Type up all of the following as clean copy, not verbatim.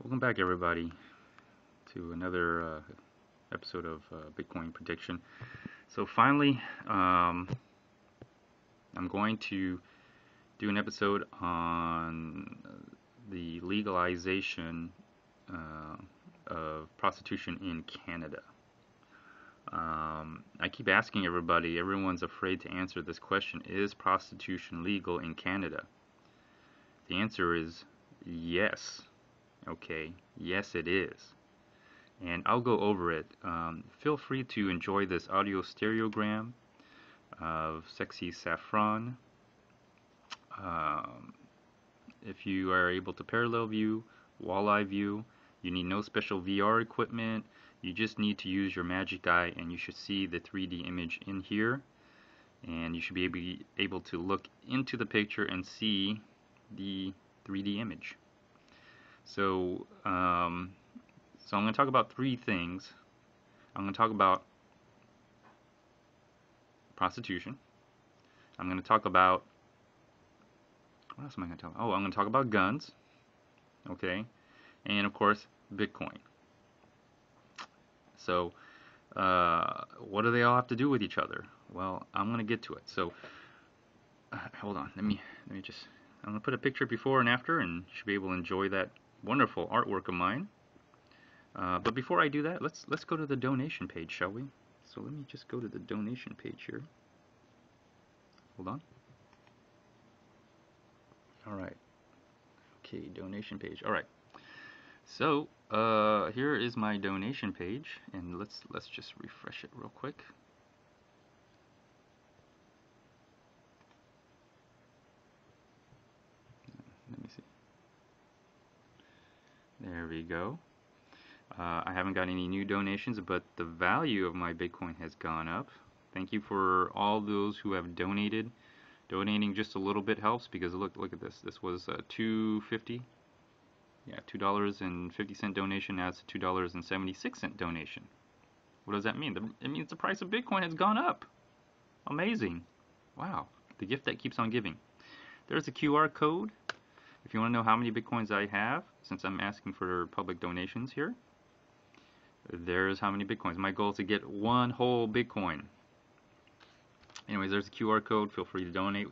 Welcome back, everybody, to another episode of Bitcoin Prediction. So finally, I'm going to do an episode on the legalization of prostitution in Canada. I keep asking everybody, everyone's afraid to answer this question: is prostitution legal in Canada? The answer is yes. Okay, yes it is. And I'll go over it. Feel free to enjoy this audio stereogram of Sexy Saffron. If you are able to parallel view, walleye view, you need no special VR equipment. You just need to use your magic eye and you should see the 3D image in here. And you should be able to look into the picture and see the 3D image. So I'm going to talk about three things. I'm going to talk about prostitution. I'm going to talk about, what else am I going to talk about? Oh, I'm going to talk about guns. Okay. And of course, Bitcoin. So, what do they all have to do with each other? Well, I'm going to get to it. So, hold on. Let me just, I'm going to put a picture before and after, and you should be able to enjoy that wonderful artwork of mine. But before I do that, let's go to the donation page, shall we? So let me just go to the donation page here. Hold on. All right. Okay, donation page. All right. So here is my donation page, and let's just refresh it real quick. Let me see. There we go. I haven't got any new donations, but the value of my Bitcoin has gone up. Thank you for all those who have donated. Donating just a little bit helps because look at this. This was $2.50. Yeah, $2.50 donation. Now it's a $2.76 donation. What does that mean? It means the price of Bitcoin has gone up. Amazing. Wow. The gift that keeps on giving. There's a QR code. If you want to know how many Bitcoins I have, since I'm asking for public donations here, there's how many Bitcoins. My goal is to get one whole Bitcoin. Anyways, there's a QR code. Feel free to donate.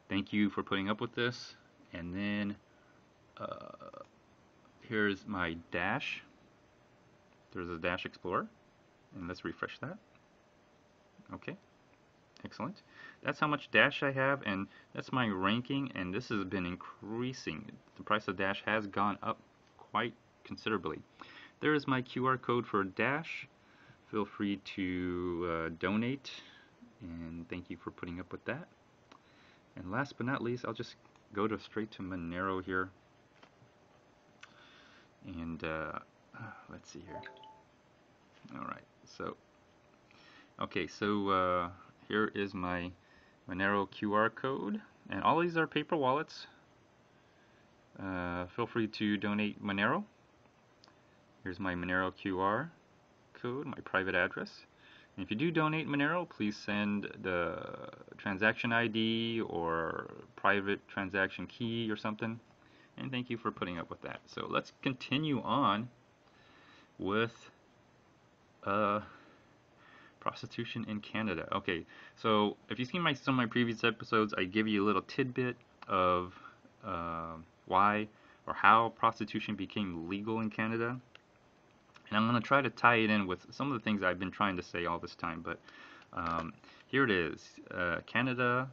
Thank you for putting up with this. And then here's my Dash. There's a Dash Explorer. And let's refresh that. Okay. Excellent. That's how much Dash I have, and that's my ranking, and this has been increasing. The price of Dash has gone up quite considerably. There is my QR code for Dash. Feel free to donate, and thank you for putting up with that. And last but not least, I'll just go straight to Monero here. And let's see here. All right. So, okay. So here is my Monero QR code, and all these are paper wallets. Feel free to donate Monero. Here's my Monero QR code, my private address. And if you do donate Monero, please send the transaction ID or private transaction key or something. And thank you for putting up with that. So let's continue on with prostitution in Canada. Okay, so if you've seen some of my previous episodes, I give you a little tidbit of why or how prostitution became legal in Canada. And I'm going to try to tie it in with some of the things I've been trying to say all this time. But here it is. Canada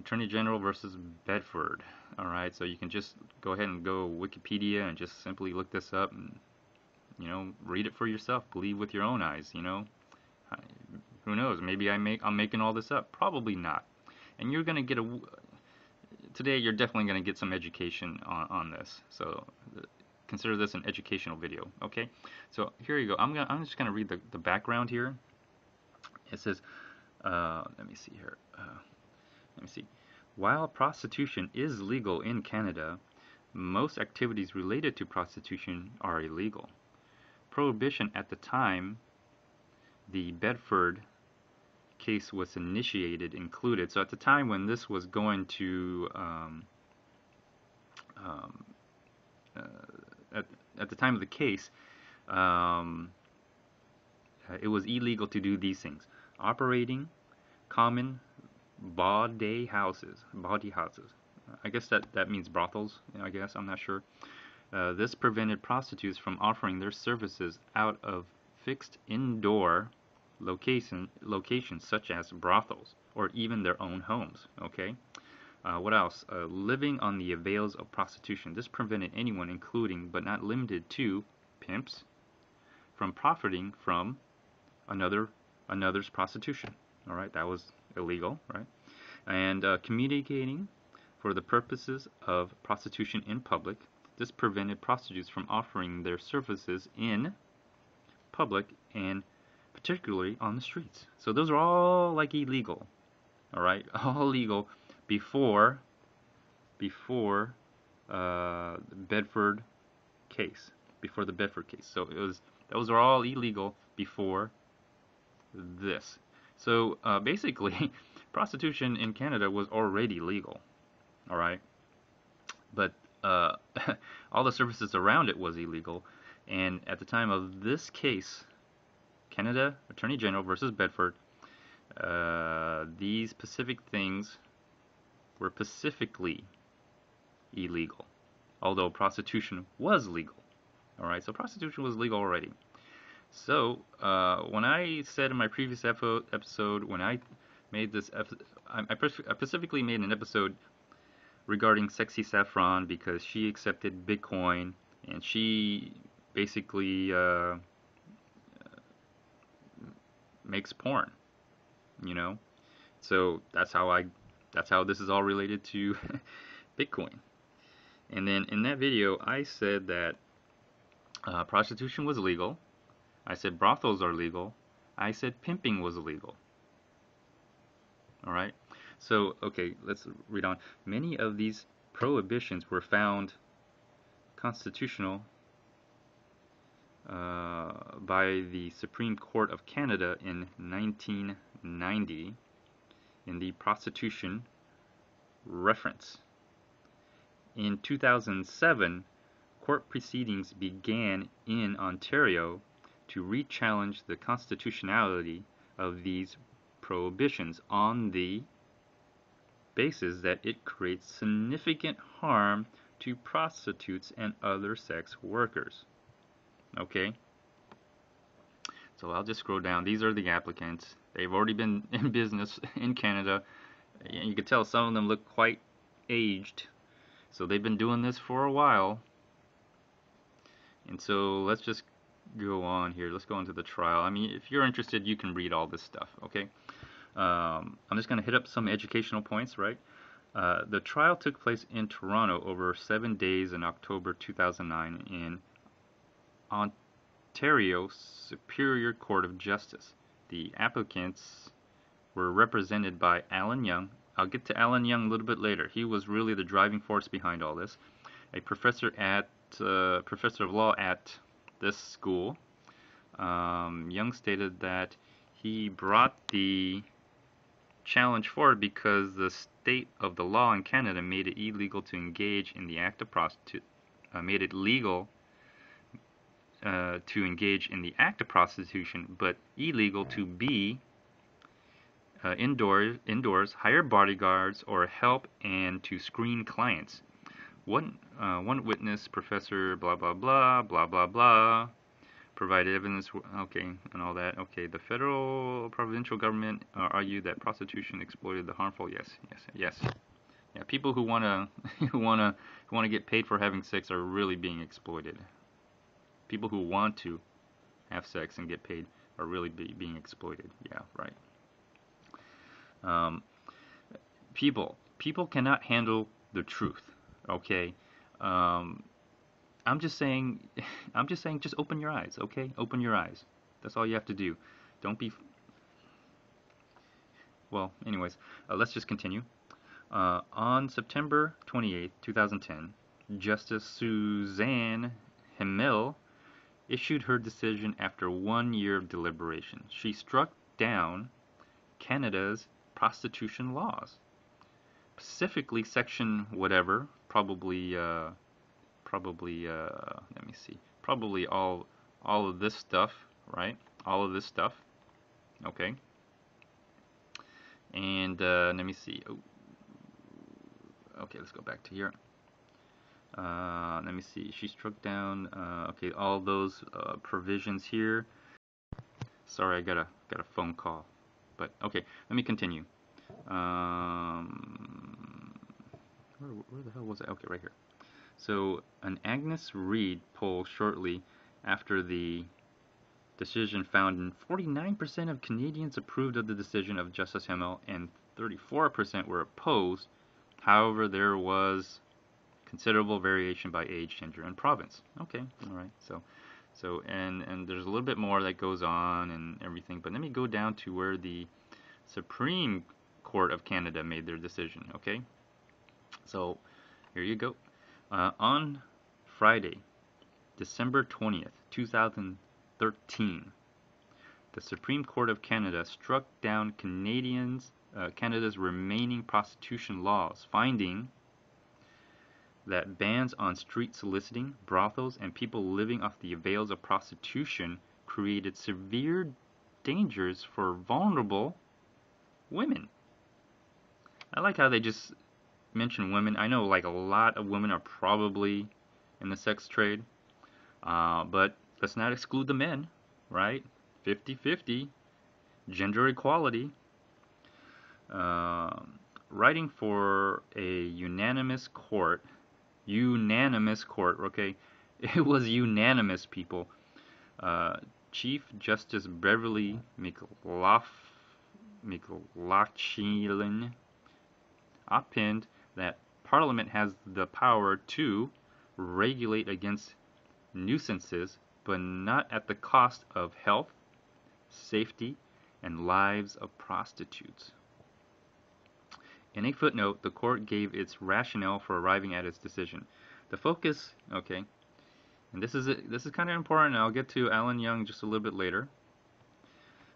Attorney General versus Bedford. Alright, so you can just go ahead and go Wikipedia and just simply look this up and, you know, read it for yourself. Believe with your own eyes, you know. Who knows? Maybe I'm making all this up. Probably not. And you're going to get today you're definitely going to get some education on this. So consider this an educational video, okay? So here you go. I'm just going to read the background here. It says, let me see here. Let me see. While prostitution is legal in Canada, most activities related to prostitution are illegal. Prohibition at the time the Bedford case was initiated included. So at the time when this was going to at the time of the case, um, it was illegal to do these things: operating common bawdy houses. Bawdy houses. I guess that means brothels. I guess I'm not sure. This prevented prostitutes from offering their services out of fixed indoor locations such as brothels or even their own homes. Okay. What else? Living on the avails of prostitution. This prevented anyone, including but not limited to pimps, from profiting from another's prostitution. All right, that was illegal, right? And communicating for the purposes of prostitution in public. This prevented prostitutes from offering their services in public and particularly on the streets. So those are all like illegal. All right, all legal before the Bedford case. Before the Bedford case. So those are all illegal before this. So basically, prostitution in Canada was already legal. All right, but all the services around it was illegal. And at the time of this case, Canada Attorney General versus Bedford, these specific things were specifically illegal, although prostitution was legal. All right, so prostitution was legal already. So when I said in my previous episode, when I made this, I specifically made an episode regarding Sexy Saffron because she accepted Bitcoin and she basically makes porn, you know. So that's how this is all related to Bitcoin. And then in that video, I said that prostitution was legal. I said brothels are legal. I said pimping was illegal. All right. So, okay, let's read on. Many of these prohibitions were found constitutional by the Supreme Court of Canada in 1990 in the Prostitution Reference. In 2007, court proceedings began in Ontario to re-challenge the constitutionality of these prohibitions on the basis that it creates significant harm to prostitutes and other sex workers. Okay, so I'll just scroll down. These are the applicants. They've already been in business in Canada. And you can tell some of them look quite aged. So they've been doing this for a while. And so let's just go on here. Let's go into the trial. I mean, if you're interested, you can read all this stuff, okay? I'm just going to hit up some educational points, right? The trial took place in Toronto over 7 days in October 2009 in Ontario Superior Court of Justice. The applicants were represented by Alan Young. I'll get to Alan Young a little bit later. He was really the driving force behind all this. A professor of law at this school. Young stated that he brought the challenge forward because the state of the law in Canada made it illegal to engage in the act of made it legal to engage in the act of prostitution, but illegal to be indoors, hire bodyguards, or help and to screen clients. One witness, Professor blah blah blah blah blah blah, provided evidence. Okay, and all that. Okay, the federal provincial government argued that prostitution exploited the harmful. Yes. Yeah, people who wanna get paid for having sex are really being exploited. People who want to have sex and get paid are really being exploited. Yeah, right. People cannot handle the truth. Okay. I'm just saying, just open your eyes. Okay, open your eyes. That's all you have to do. Don't be. Well, anyways, let's just continue. On September 28, 2010, Justice Suzanne Hemel issued her decision after 1 year of deliberation. She struck down Canada's prostitution laws, specifically section whatever, probably probably let me see, probably all of this stuff, right? All of this stuff, okay. And let me see. Oh, okay, let's go back to here. Let me see. She struck down. Okay, all those provisions here. Sorry, I got a phone call, but okay. Let me continue. Where the hell was it? Okay, right here. So an Agnes Reed poll shortly after the decision found 49% of Canadians approved of the decision of Justice Hamel and 34% were opposed. However, there was considerable variation by age, gender, and province. Okay, all right. So and there's a little bit more that goes on and everything, but let me go down to where the Supreme Court of Canada made their decision. Okay, so here you go. On Friday, December 20th, 2013, the Supreme Court of Canada struck down Canada's remaining prostitution laws, finding that bans on street soliciting, brothels, and people living off the avails of prostitution created severe dangers for vulnerable women. I like how they just mention women. I know like a lot of women are probably in the sex trade, but let's not exclude the men, right? 50-50, gender equality. Writing for a unanimous court, okay? It was unanimous, people. Chief Justice Beverly McLaughlin opined that Parliament has the power to regulate against nuisances, but not at the cost of health, safety, and lives of prostitutes. In a footnote, the court gave its rationale for arriving at its decision. The focus, okay, and this is kind of important. I'll get to Alan Young just a little bit later.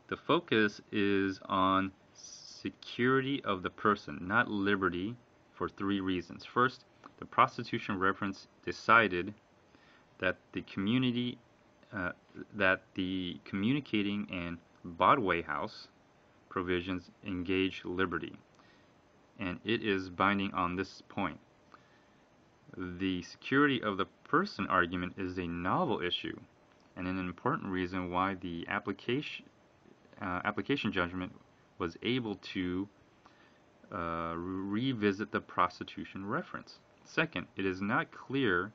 The focus is on security of the person, not liberty, for three reasons. First, the prostitution reference decided that the communicating and Bodway House provisions engage liberty, and it is binding on this point. The security of the person argument is a novel issue, and an important reason why the application judgment was able to revisit the prostitution reference. Second, it is not clear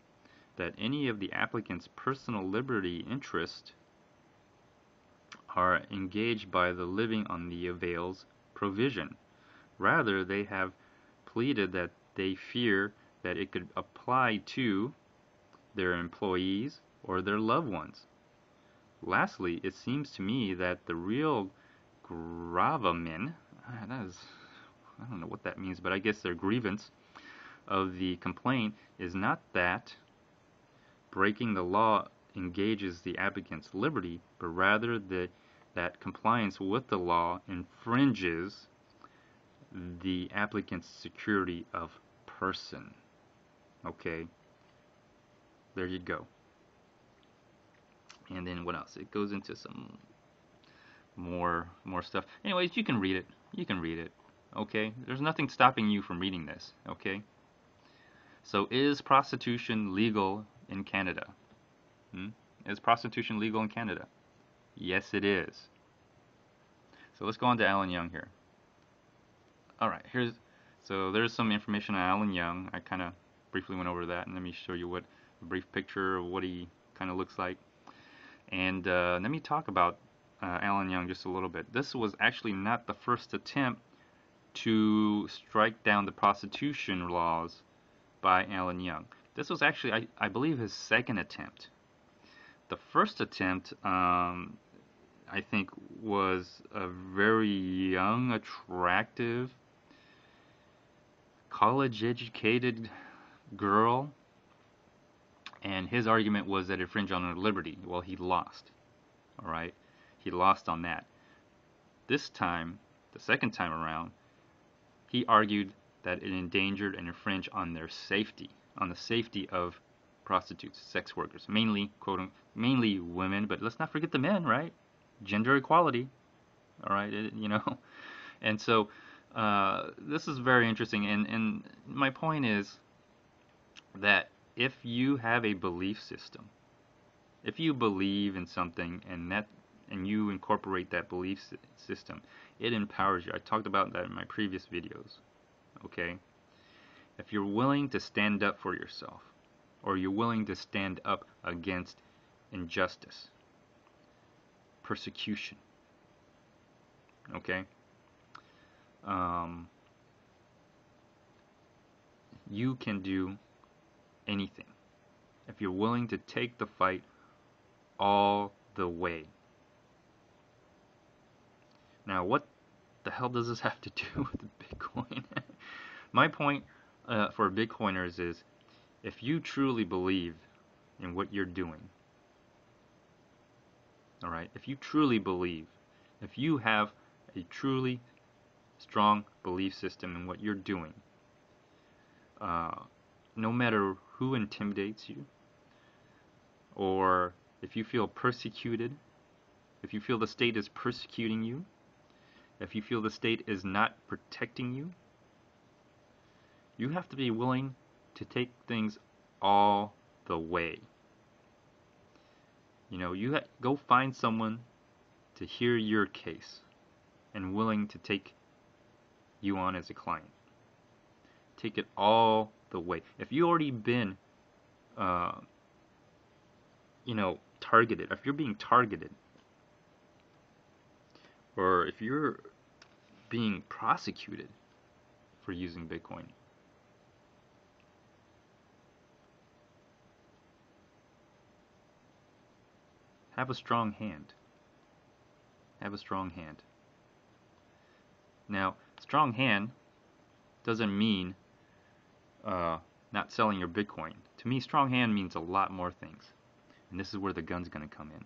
that any of the applicant's personal liberty interests are engaged by the living on the avails provision. Rather, they have pleaded that they fear that it could apply to their employees or their loved ones. Lastly, it seems to me that the real gravamen, I don't know what that means, but I guess their grievance of the complaint is not that breaking the law engages the applicant's liberty, but rather that compliance with the law infringes the applicant's security of person. Okay, there you go. And then what else? It goes into some more stuff. Anyways, you can read it. Okay, there's nothing stopping you from reading this. Okay. So, is prostitution legal in Canada? Is prostitution legal in Canada? Yes, it is. So let's go on to Alan Young here. All right, there's some information on Alan Young. I kind of briefly went over that, and let me show you a brief picture of what he kind of looks like. And let me talk about Alan Young just a little bit. This was actually not the first attempt to strike down the prostitution laws by Alan Young. This was actually, I believe, his second attempt. The first attempt, I think, was a very young, attractive, college-educated girl, and his argument was that it infringed on her liberty. Well, he lost. All right, he lost on that. This time, the second time around, he argued that it endangered and infringed on their safety, on the safety of prostitutes, sex workers, mainly mainly women, but let's not forget the men, right? Gender equality, all right, and so this is very interesting, and my point is that if you have a belief system, if you believe in something and you incorporate that belief system, it empowers you. I talked about that in my previous videos. Okay? If you're willing to stand up for yourself, or you're willing to stand up against injustice, persecution, okay? You can do anything if you're willing to take the fight all the way. Now, what the hell does this have to do with Bitcoin? My point for Bitcoiners is, if you truly believe in what you're doing, all right, if you truly believe, if you have a truly strong belief system in what you're doing, no matter who intimidates you, or if you feel persecuted, if you feel the state is persecuting you, if you feel the state is not protecting you, you have to be willing to take things all the way. You go find someone to hear your case and willing to take you on as a client. Take it all the way. If you already been, targeted, if you're being targeted, or if you're being prosecuted for using Bitcoin, have a strong hand. Have a strong hand. Now, strong hand doesn't mean not selling your Bitcoin. To me, strong hand means a lot more things. And this is where the gun's going to come in.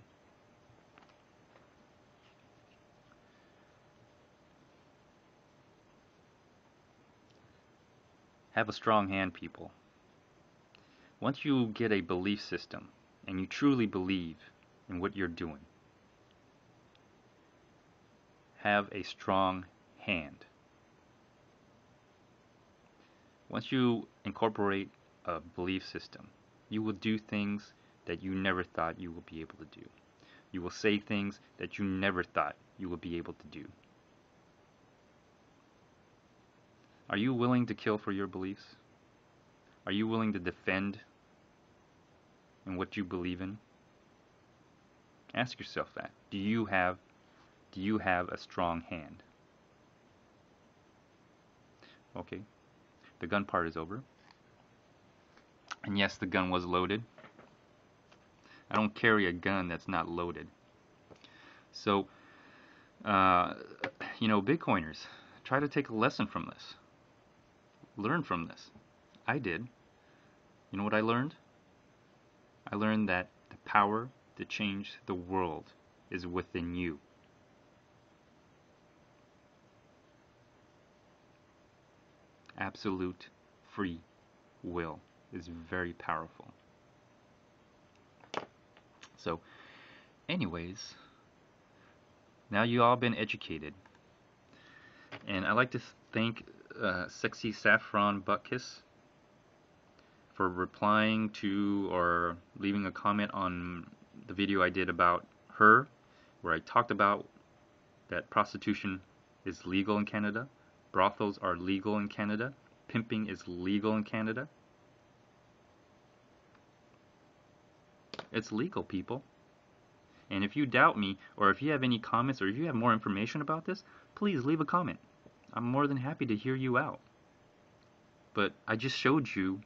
Have a strong hand, people. Once you get a belief system and you truly believe in what you're doing, have a strong hand. Once you incorporate a belief system, you will do things that you never thought you would be able to do. You will say things that you never thought you would be able to do. Are you willing to kill for your beliefs? Are you willing to defend in what you believe in? Ask yourself that. Do you have a strong hand? Okay. The gun part is over. And yes, the gun was loaded. I don't carry a gun that's not loaded. So, Bitcoiners, try to take a lesson from this. Learn from this. I did. You know what I learned? I learned that the power to change the world is within you. Absolute free will is very powerful. So, anyways, now you all been educated. And I'd like to thank Sexy Saffron Buttkiss for replying to or leaving a comment on the video I did about her, where I talked about that prostitution is legal in Canada, brothels are legal in Canada, pimping is legal in Canada. It's legal, people. And if you doubt me, or if you have any comments, or if you have more information about this, please leave a comment. I'm more than happy to hear you out. But I just showed you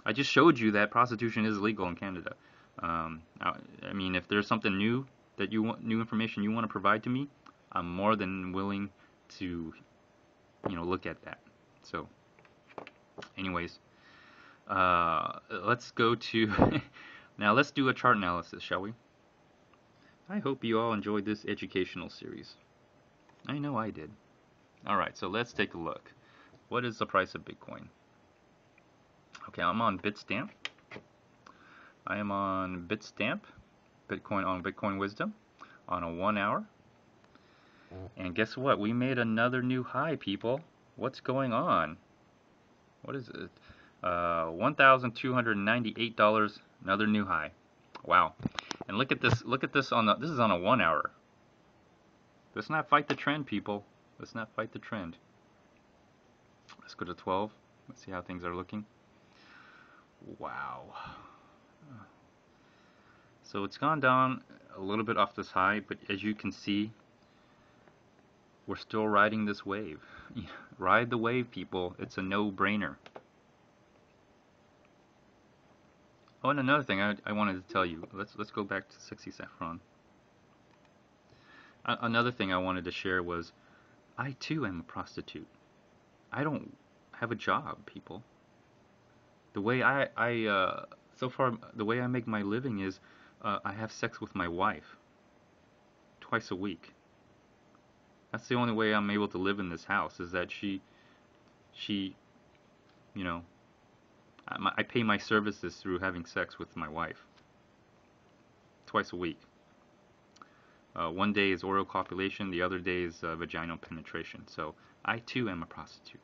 I just showed you that prostitution is legal in Canada. I mean, if there's something new that you want, new information you want to provide to me, I'm more than willing to, look at that. So, anyways, let's go to now. Let's do a chart analysis, shall we? I hope you all enjoyed this educational series. I know I did. All right, so let's take a look. What is the price of Bitcoin? Okay, I'm on Bitstamp. I am on Bitstamp, Bitcoin on Bitcoin Wisdom, on a 1 hour. And guess what? We made another new high, people. What's going on? What is it? $1,298, another new high. Wow. And look at this. Look at this on the. This is on a 1 hour. Let's not fight the trend, people. Let's not fight the trend. Let's go to 12. Let's see how things are looking. Wow. So it's gone down a little bit off this high, but as you can see, we're still riding this wave. Ride the wave, people. It's a no-brainer. Oh, and another thing I wanted to tell you. Let's go back to 60 saffron. Another thing I wanted to share was, I too am a prostitute. I don't have a job, people. The way so far, the way I make my living is, I have sex with my wife twice a week. That's the only way I'm able to live in this house, is that she, you know, I pay my services through having sex with my wife twice a week. One day is oral copulation, the other day is vaginal penetration. So I too am a prostitute.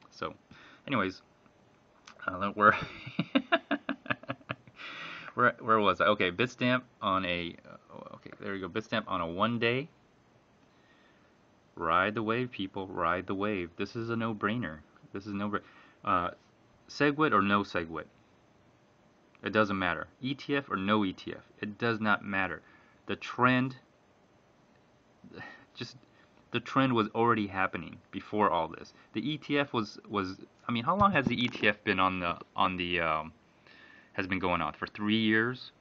So, anyways, where where was I? Okay, Bitstamp on a okay, there you go. Bitstamp on a 1 day. Ride the wave, people. Ride the wave. This is a no-brainer. This is no-brainer. SegWit or no SegWit. It doesn't matter. ETF or no ETF. It does not matter. The trend, the trend was already happening before all this. The ETF was I mean, how long has the ETF been has been going on? For 3 years?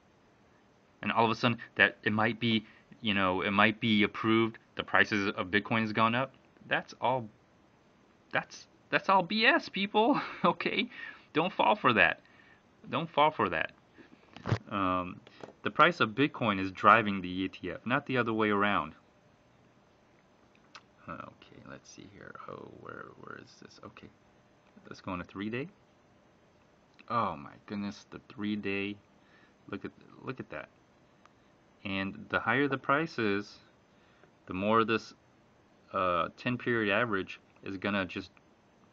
And all of a sudden that it might be, it might be approved, the prices of Bitcoin has gone up. That's all BS, people. Okay? Don't fall for that. Don't fall for that. The price of Bitcoin is driving the ETF, not the other way around. Okay, let's see here. Oh, where is this? Okay, let's go on a 3-day. Oh my goodness, the 3-day. Look at that. And the higher the price is, the more this 10-period average is gonna just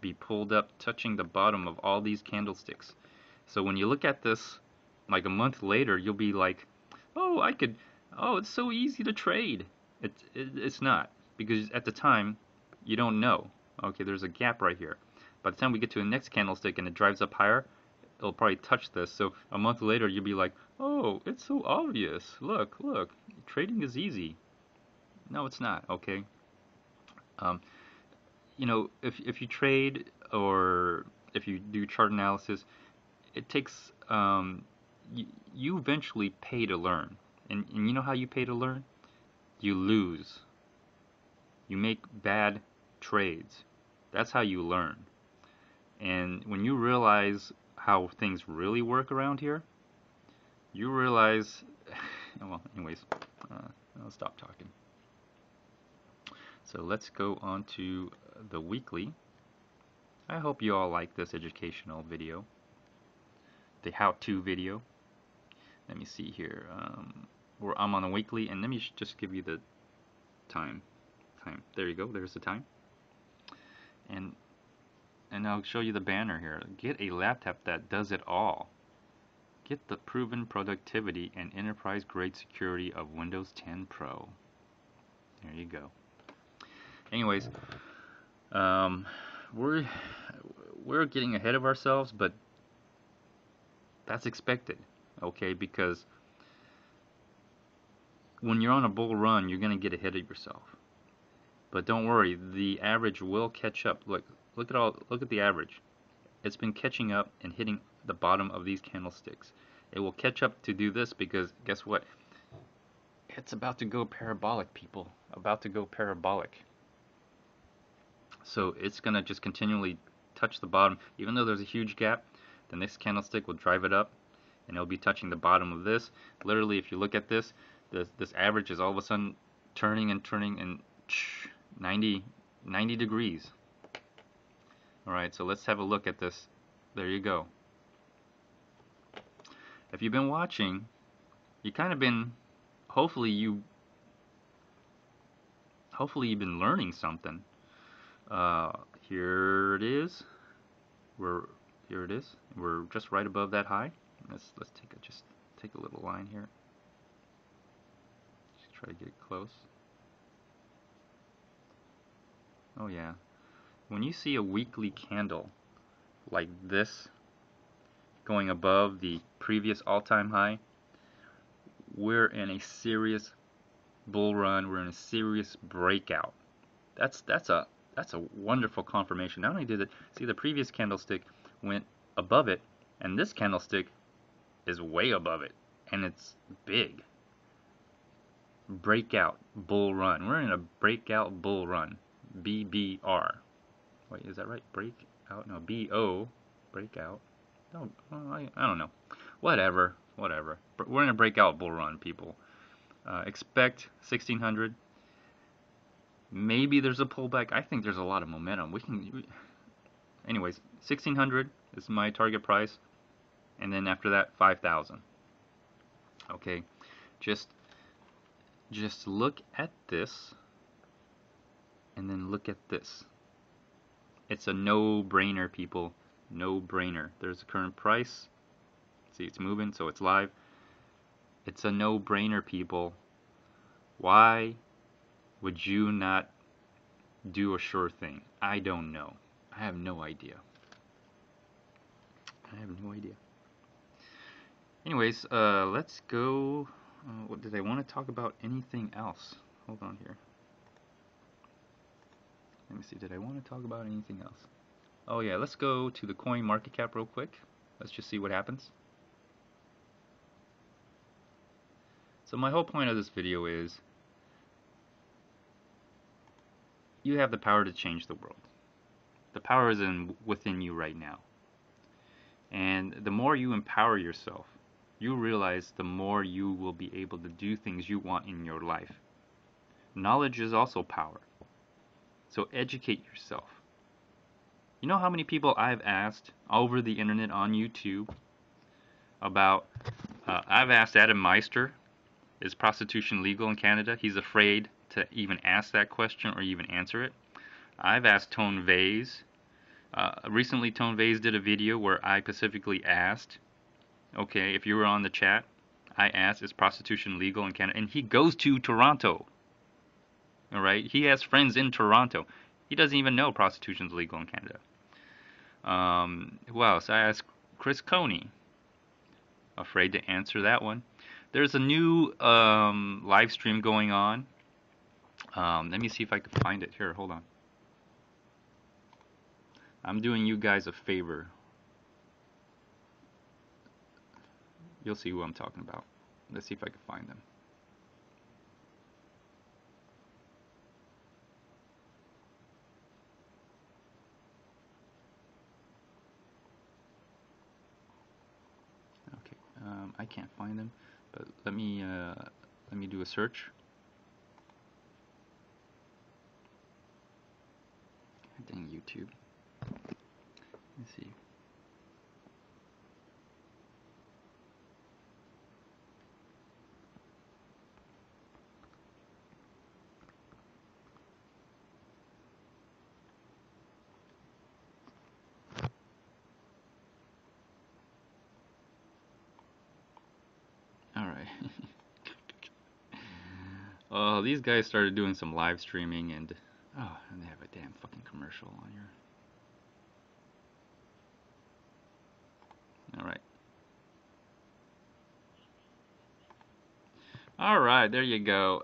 be pulled up, touching the bottom of all these candlesticks. So when you look at this like a month later, you'll be like, oh, it's so easy to trade. It's not, because at the time you don't know. Okay, there's a gap right here. By the time we get to the next candlestick and it drives up higher, it'll probably touch this. So a month later you'll be like, oh, it's so obvious. Look, trading is easy. No, it's not. Okay. If you trade or if you do chart analysis, it takes you eventually pay to learn. And you know how you pay to learn? You lose. You make bad trades. That's how you learn. And when you realize how things really work around here, you realize, well, anyways, I'll stop talking. So let's go on to the weekly. I hope you all like this educational video, the how-to video. Let me see here. I'm on the weekly, and let me just give you the time. There you go. There's the time. And I'll show you the banner here. Get a laptop that does it all. Get the proven productivity and enterprise-grade security of Windows 10 Pro. There you go. Anyways, we're getting ahead of ourselves, but that's expected, okay? Because when you're on a bull run, you're gonna get ahead of yourself. But don't worry, the average will catch up. Look at the average. It's been catching up and hitting the bottom of these candlesticks. It will catch up to do this because guess what? It's about to go parabolic, people. About to go parabolic. So it's gonna just continually touch the bottom. Even though there's a huge gap, the next candlestick will drive it up and it'll be touching the bottom of this. Literally, if you look at this average is all of a sudden turning and 90 degrees. Alright, so let's have a look at this. There you go. If you've been watching, you kind of been, hopefully you've been learning something. Here it is. Here it is. We're just right above that high. Let's take a little line here. Just try to get it close. Oh yeah. When you see a weekly candle like this going above the previous all-time high, we're in a serious bull run. We're in a serious breakout. That's a wonderful confirmation. Not only did it, see, the previous candlestick went above it, and this candlestick is way above it, and it's big. Breakout bull run. We're in a breakout bull run. BBR. Wait, is that right? Breakout? No, BO. Breakout. No, I don't know. Whatever. But we're in a breakout bull run, people. Expect 1600. Maybe there's a pullback. I think there's a lot of momentum. Anyways, 1600 is my target price, and then after that, 5,000. Okay, just look at this, and then look at this. It's a no-brainer, people. No-brainer. There's the current price. See, it's moving, so it's live. It's a no-brainer, people. Why would you not do a sure thing? I don't know. I have no idea. Anyways, let's go. What did I want to talk about? Anything else? Hold on here. Let me see. Did I want to talk about anything else? Oh yeah, let's go to the coin market cap real quick. Let's just see what happens. So my whole point of this video is you have the power to change the world. The power is within you right now. And the more you empower yourself, you realize the more you will be able to do things you want in your life. Knowledge is also power. So educate yourself. You know how many people I've asked over the internet on YouTube about, I've asked Adam Meister, is prostitution legal in Canada? He's afraid to even ask that question or even answer it. I've asked Tone Vase. Recently, Tone Vase did a video where I specifically asked, okay, if you were on the chat, I asked, is prostitution legal in Canada? And he goes to Toronto. Alright? He has friends in Toronto. He doesn't even know prostitution is legal in Canada. Who else? I asked Chris Coney. Afraid to answer that one. There's a new live stream going on. Let me see if I can find it. Here, hold on. I'm doing you guys a favor. You'll see who I'm talking about. Let's see if I can find them. Okay, I can't find them, but let me do a search. Dang YouTube. Let's see. Alright. Oh, these guys started doing some live streaming and they have a damn fucking commercial on here. Alright. Alright, there you go.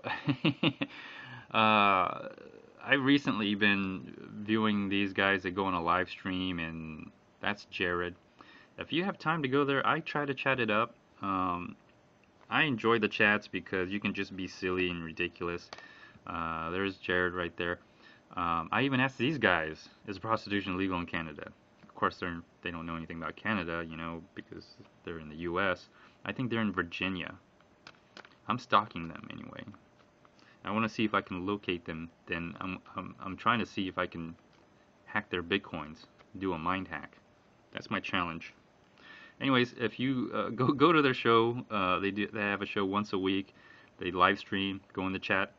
I've recently been viewing these guys that go on a live stream, and that's Jared. If you have time to go there, I try to chat it up. I enjoy the chats because you can just be silly and ridiculous. There's Jared right there. I even asked these guys, is prostitution legal in Canada? Of course, they don't know anything about Canada, you know, because they're in the U.S. I think they're in Virginia. I'm stalking them anyway. I want to see if I can locate them. Then I'm trying to see if I can hack their bitcoins, do a mind hack. That's my challenge. Anyways, if you go to their show, they have a show once a week. They live stream, go in the chat.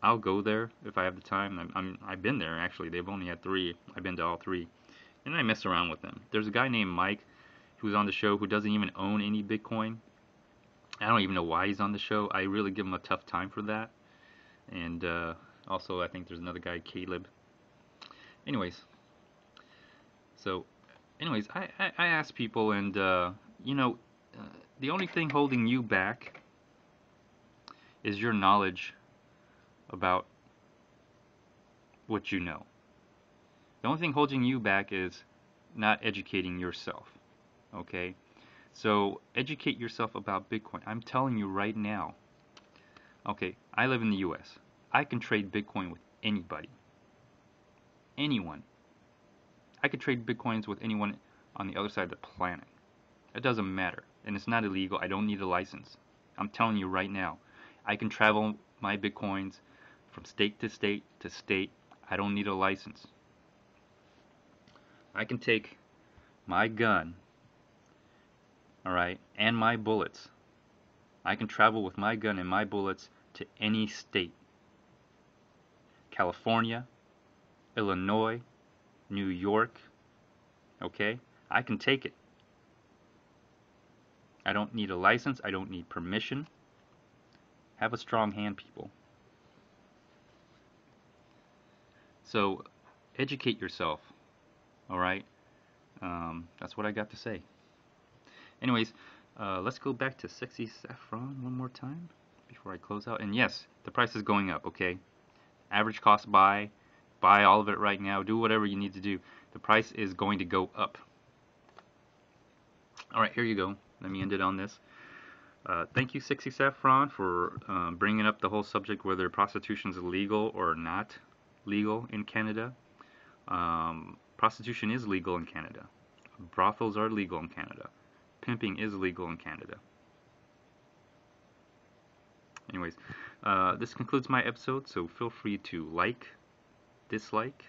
I'll go there if I have the time. I've been there actually. They've only had 3. I've been to all 3, and I mess around with them. There's a guy named Mike who's on the show who doesn't even own any Bitcoin. I don't even know why he's on the show. I really give him a tough time for that. And also, I think there's another guy, Caleb. Anyways, so, I ask people, and the only thing holding you back is your knowledge about what you know. The only thing holding you back is not educating yourself. Okay? So educate yourself about Bitcoin. I'm telling you right now. Okay, I live in the US. I can trade Bitcoin with anybody. Anyone. I could trade Bitcoins with anyone on the other side of the planet. It doesn't matter. And it's not illegal. I don't need a license. I'm telling you right now. I can travel my Bitcoins from state to state to state. I don't need a license. I can take my gun, alright, and my bullets. I can travel with my gun and my bullets to any state. California, Illinois, New York, okay? I can take it. I don't need a license. I don't need permission. Have a strong hand, people. So, educate yourself, alright? That's what I got to say. Anyways, let's go back to Sexy Saffron one more time before I close out. And yes, the price is going up, okay? Average cost buy all of it right now. Do whatever you need to do. The price is going to go up. Alright, here you go. Let me end it on this. Thank you, Sexy Saffron, for bringing up the whole subject whether prostitution is legal or not legal in Canada. Prostitution is legal in Canada. Brothels are legal in Canada. Pimping is legal in Canada. Anyways, this concludes my episode, so feel free to like, dislike,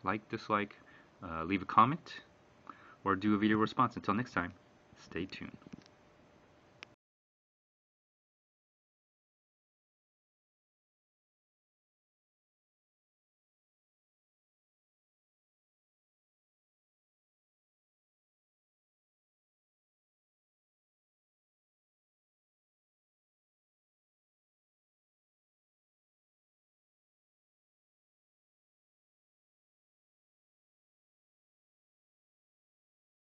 leave a comment, or do a video response. Until next time, stay tuned.